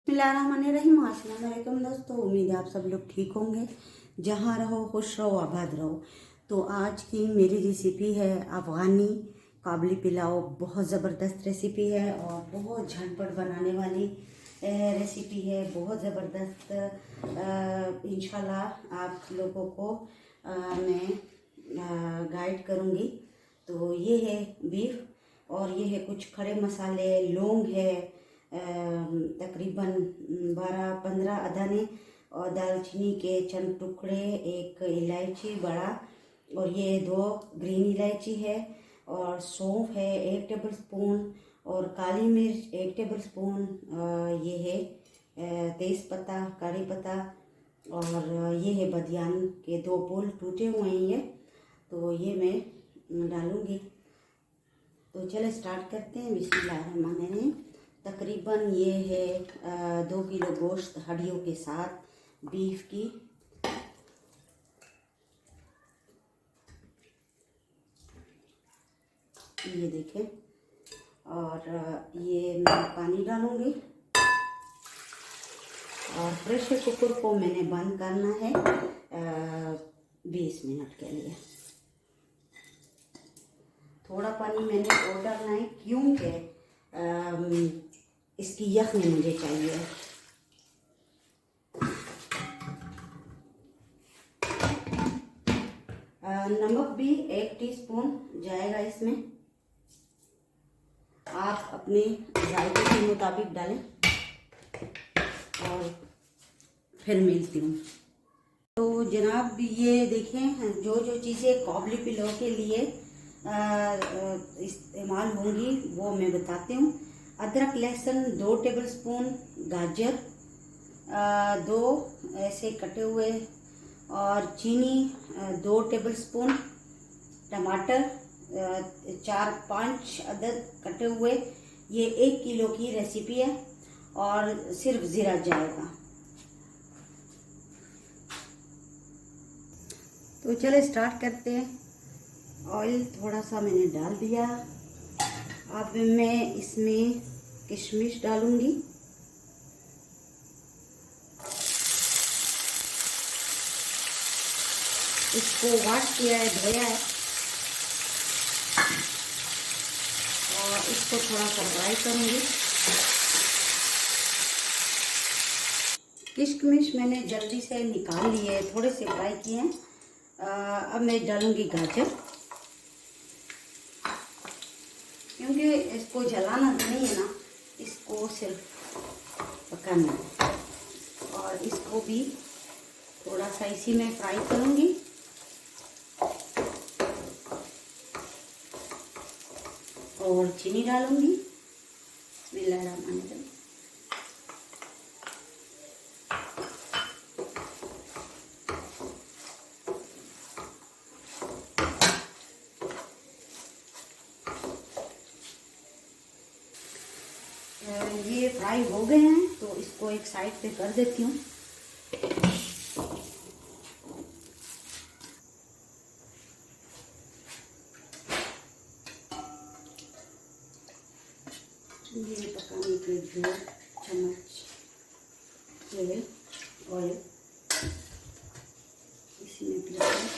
बिस्मिल्लाहिर्रहमानिर्रहीम। अस्सलाम वालेकुम दोस्तों, उम्मीद है आप सब लोग ठीक होंगे। जहाँ रहो खुश रहो आबाद रहो। तो आज की मेरी रेसिपी है अफ़गानी काबली पुलाव। बहुत ज़बरदस्त रेसिपी है और बहुत झटपट बनाने वाली रेसिपी है। बहुत ज़बरदस्त। इंशाल्लाह आप लोगों को मैं गाइड करूँगी। तो ये है बीफ और ये है कुछ खड़े मसाले, लौंग है तकरीबन 12-15 अदाने और दालचीनी के चंद टुकड़े, एक इलायची बड़ा और ये 2 ग्रीन इलायची है और सौंफ है 1 टेबल स्पून और काली मिर्च 1 टेबल स्पून। ये है तेज़ पत्ता, कड़ी पत्ता और ये है बदियान के 2 फूल टूटे हुए हैं ये। तो ये मैं डालूँगी। तो चलो स्टार्ट करते हैं। बिस्मिल्लाहिर्रहमानिर्रहीम। तकरीबन ये है 2 किलो गोश्त हड्डियों के साथ बीफ की। ये देखें। और ये मैं पानी डालूँगी और प्रेशर कुकर को मैंने बंद करना है 20 मिनट के लिए। थोड़ा पानी मैंने और डालना है क्योंकि इसकी यखनी मुझे चाहिए। नमक भी 1 टीस्पून जाएगा इसमें। आप अपने जायके के मुताबिक डालें और फिर मिलती हूँ। तो जनाब ये देखें, जो जो चीज़ें काबली पुलाव के लिए इस्तेमाल होंगी वो मैं बताती हूँ। अदरक लहसुन 2 टेबल स्पून, गाजर 2 ऐसे कटे हुए और चीनी 2 टेबल स्पून, टमाटर 4-5 अदद कटे हुए। ये 1 किलो की रेसिपी है और सिर्फ ज़ीरा जाएगा। तो चलो स्टार्ट करते हैं। ऑयल थोड़ा सा मैंने डाल दिया। अब मैं इसमें किशमिश डालूंगी। इसको वॉश किया है, धोया है और इसको थोड़ा सा फ्राई करूंगी। किशमिश मैंने जल्दी से निकाल लिए है, थोड़े से फ्राई किए हैं। अब मैं डालूंगी गाजर, क्योंकि इसको जलाना नहीं है ना, इसको सिर्फ पकाना है। और इसको भी थोड़ा सा इसी में फ्राई करूंगी। और चीनी डालूंगी। बिस्मिल्लाहिर्रहमानिर्रहीम। ये फ्राई हो गए हैं तो इसको एक साइड पे कर देती हूँ। ये पकाने के 2 चम्मच तेल ऑयल इसमें डालें।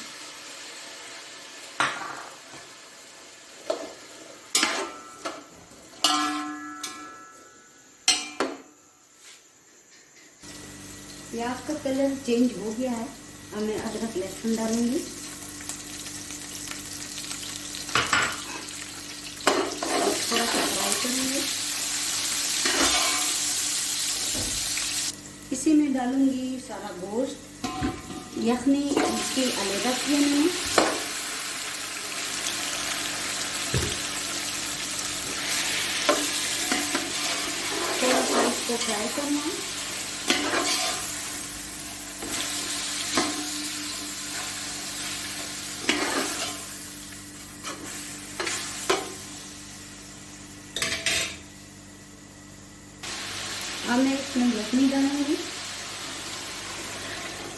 प्याज का कलर चेंज हो गया है। अब मैं अदरक लहसुन डालूंगी। थोड़ा सा फ्राई करूंगी। इसी में डालूंगी सारा गोश्त। यखनी इसकी अलग की है मैंने। थोड़ा सा इसको फ्राई करना है। अब मैं इसमें यखनी डालूंगी।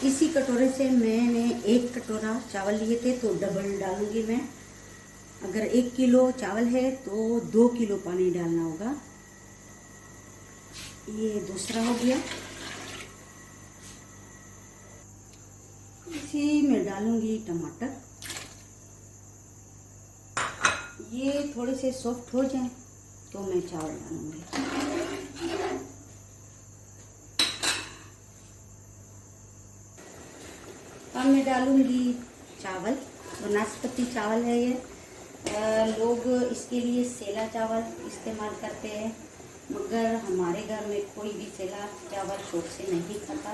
इसी कटोरे से मैंने 1 कटोरा चावल लिए थे तो डबल डालूंगी मैं। अगर 1 किलो चावल है तो 2 किलो पानी डालना होगा। ये दूसरा हो गया। इसी में डालूंगी टमाटर। ये थोड़े से सॉफ्ट हो जाएं तो मैं चावल डालूंगी। अब मैं डालूंगी चावल। तो नाशपाती चावल है ये। लोग इसके लिए सेला चावल इस्तेमाल करते हैं, मगर हमारे घर में कोई भी सेला चावल शौक से नहीं खाता,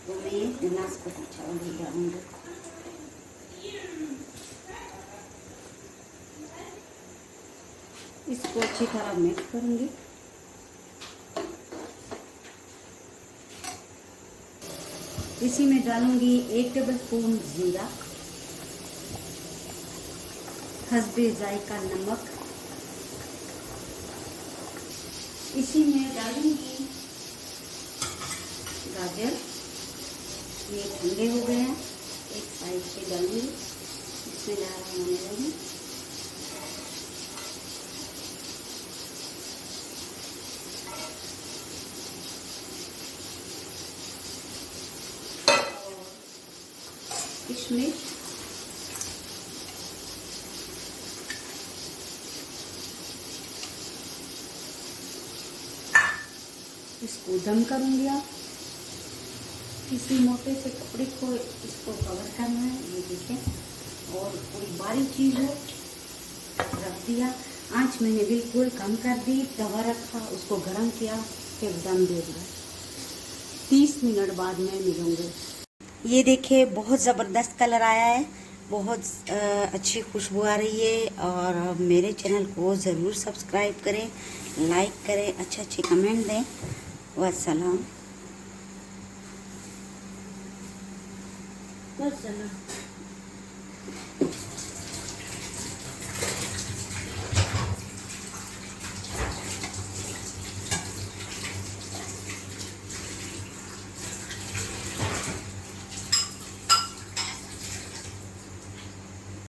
तो मैं ये नाशपाती चावल ही डालूंगी। इसको अच्छी तरह मिक्स करूंगी। इसी में डालूंगी 1 टेबलस्पून जीरा, हस्बे जायका नमक। इसी में डालूंगी गाजर। ये ठंडे हो गए हैं, एक साइड से डालूंगी। इसमें डालूंगी किशमिश, इसको दम करूंगी। आप किसी मोटे से कपड़े को इसको कवर करना है, ये देखें। और कोई बारीक चीज़ हो रख दिया। आंच मैंने बिल्कुल कम कर दी, तवा रखा, उसको गर्म किया, फिर दम दे दिया। 30 मिनट बाद मैं मिलूंगी। ये देखिए बहुत ज़बरदस्त कलर आया है, बहुत अच्छी खुशबू आ रही है। और मेरे चैनल को ज़रूर सब्सक्राइब करें, लाइक करें, अच्छे कमेंट दें। वस्सलाम।